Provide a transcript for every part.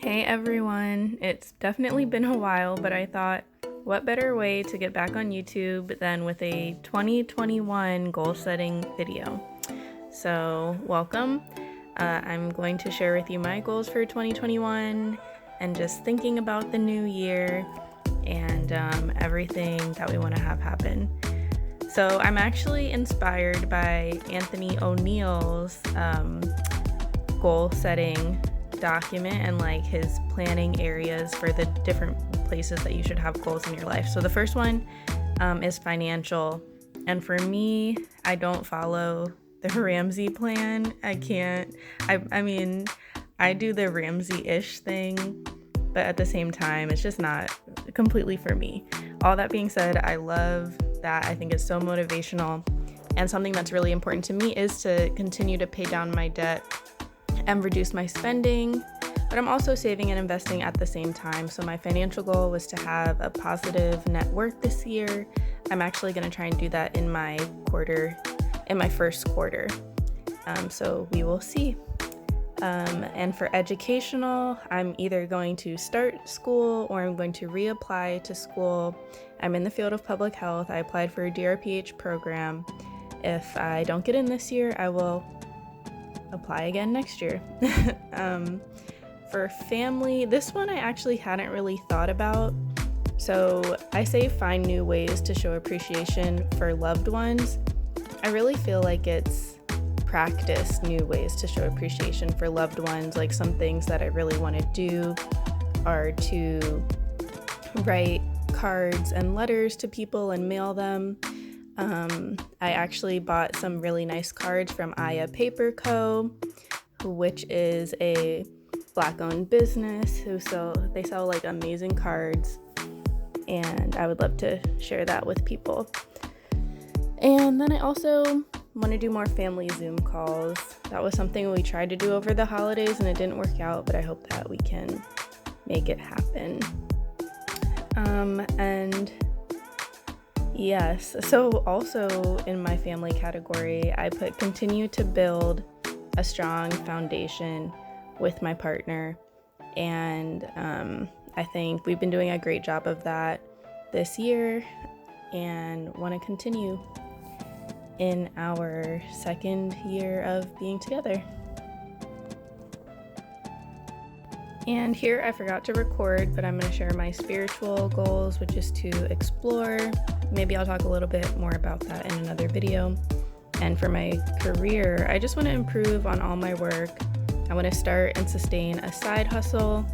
Hey everyone, it's definitely been a while, but I thought, what better way to get back on YouTube than with a 2021 goal setting video. So welcome. I'm going to share with you my goals for 2021 and just thinking about the new year and everything that we want to have happen. So I'm actually inspired by Anthony ONeal's goal setting document and like his planning areas for the different places that you should have goals in your life. So the first one is financial, and for me, I don't follow the Ramsey plan. I mean I do the Ramsey-ish thing, but at the same time it's just not completely for me. All that being said, I love that. I think it's so motivational, and something that's really important to me is to continue to pay down my debt and reduce my spending, but I'm also saving and investing at the same time. So my financial goal was to have a positive net worth this year. I'm actually going to try and do that in my first quarter. So we will see. And for educational, I'm either going to start school or I'm going to reapply to school. I'm in the field of public health. I applied for a DRPH program. If I don't get in this year, I will apply again next year. For family, this one I actually hadn't really thought about. So I say find new ways to show appreciation for loved ones. I really feel like it's practice new ways to show appreciation for loved ones. Like some things that I really want to do are to write cards and letters to people and mail them. I actually bought some really nice cards from Aya Paper Co., which is a Black-owned business they sell like amazing cards, and I would love to share that with people. And then I also want to do more family Zoom calls. That was something we tried to do over the holidays and it didn't work out, but I hope that we can make it happen. And yes, so also in my family category, I put continue to build a strong foundation with my partner, and I think we've been doing a great job of that this year and want to continue in our second year of being together. And here I forgot to record, but I'm going to share my spiritual goals, which is to explore. Maybe I'll talk a little bit more about that in another video. And for my career, I just want to improve on all my work. I want to start and sustain a side hustle.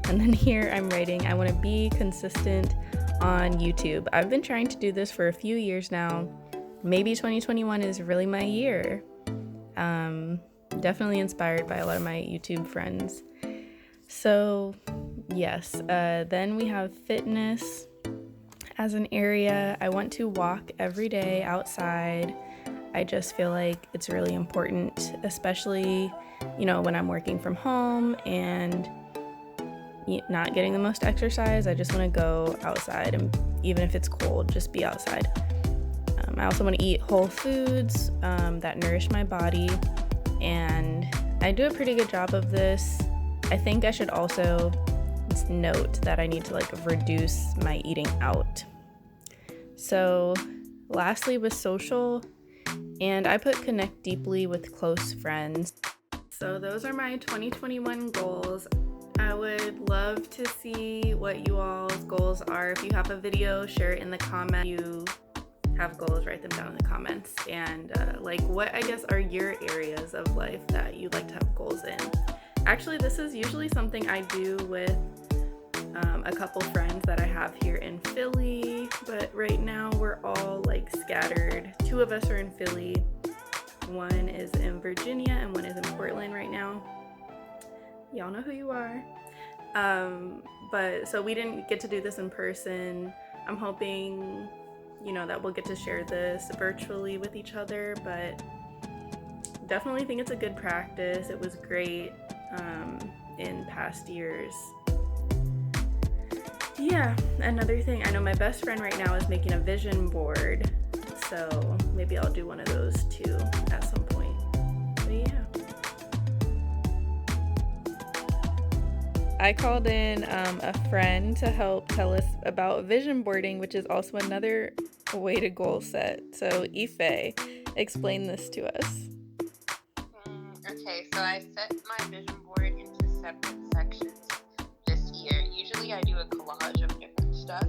And then here I'm writing, I want to be consistent on YouTube. I've been trying to do this for a few years now. Maybe 2021 is really my year. Definitely inspired by a lot of my YouTube friends. So yes, then we have fitness as an area. I want to walk every day outside. I just feel like it's really important, especially, when I'm working from home and not getting the most exercise. I just want to go outside, and even if it's cold, just be outside. I also want to eat whole foods that nourish my body, and I do a pretty good job of this. I think I should also note that I need to reduce my eating out. So lastly was social, and I put connect deeply with close friends. So those are my 2021 goals. I would love to see what you all's goals are. If you have a video, share it in the comments. You have goals, write them down in the comments. And what I guess are your areas of life that you'd like to have goals in. Actually, this is usually something I do with a couple friends that I have here in Philly, but right now we're all scattered. 2 of us are in Philly, 1 is in Virginia, and 1 is in Portland right now. Y'all know who you are. But so we didn't get to do this in person. I'm hoping, that we'll get to share this virtually with each other, but definitely think it's a good practice. It was great in past years. Yeah, another thing, I know my best friend right now is making a vision board, so maybe I'll do one of those too at some point. But yeah. I called in a friend to help tell us about vision boarding, which is also another way to goal set. So, Ife, explain this to us. Okay, so I set my vision board into separate sections this year. Usually I do a collage of different stuff.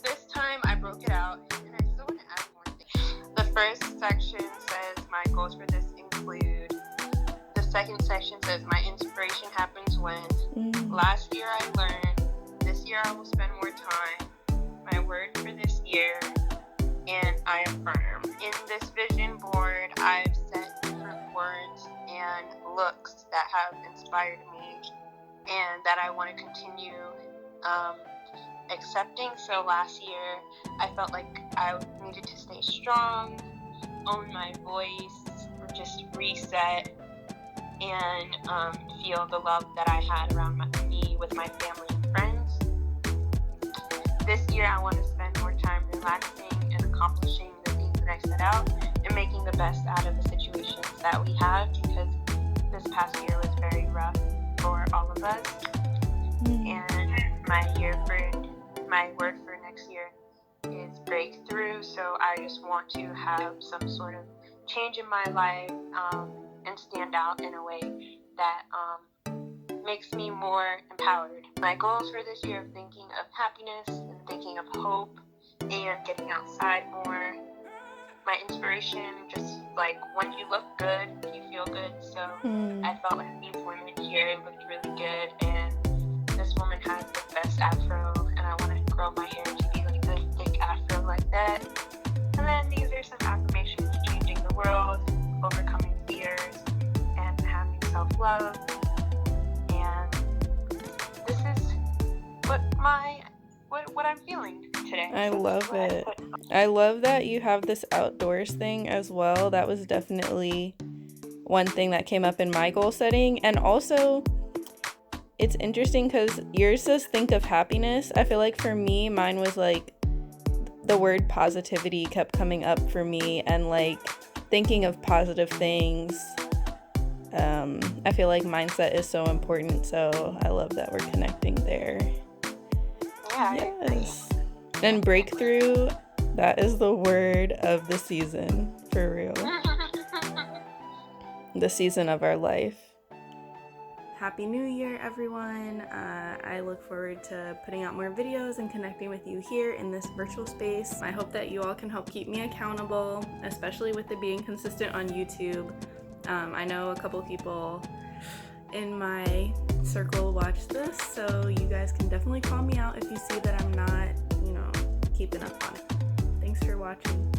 This time I broke it out, and I still want to add more things. The first section says my goals for this include. The second section says my inspiration happens when. Last year I learned. This year I will spend more time. My word for this year. And I affirm. In this vision board, I've set different words and looks that have inspired me and that I want to continue accepting. So last year, I felt like I needed to stay strong, own my voice, just reset, and feel the love that I had around me with my family and friends. This year, I want to spend more time relaxing and accomplishing the things that I set out and making the best out of the situations that we have, because this past year was very rough for all of us. And my word for next year is breakthrough. So I just want to have some sort of change in my life and stand out in a way that makes me more empowered. My goals for this year are thinking of happiness and thinking of hope and getting outside more. My inspiration, just like when you look good, you feel good. So I felt like these women here looked really good, and this woman has the best afro, and I want to grow my hair to be like a thick afro like that. And then these are some affirmations: changing the world, overcoming fears, and having self-love. And this is what I'm feeling today. I love it. I love that you have this outdoors thing as well. That was definitely one thing that came up in my goal setting. And also, it's interesting because yours says think of happiness. I feel like for me, mine was like the word positivity kept coming up for me, and like thinking of positive things. I feel like mindset is so important, so I love that we're connecting there. Yeah, yes. And breakthrough, that is the word of the season, for real. The season of our life. Happy New Year, everyone. I look forward to putting out more videos and connecting with you here in this virtual space. I hope that you all can help keep me accountable, especially with it being consistent on YouTube. I know a couple people in my circle watch this, so you guys can definitely call me out if you see that I'm not, keeping up on it. Thanks for watching.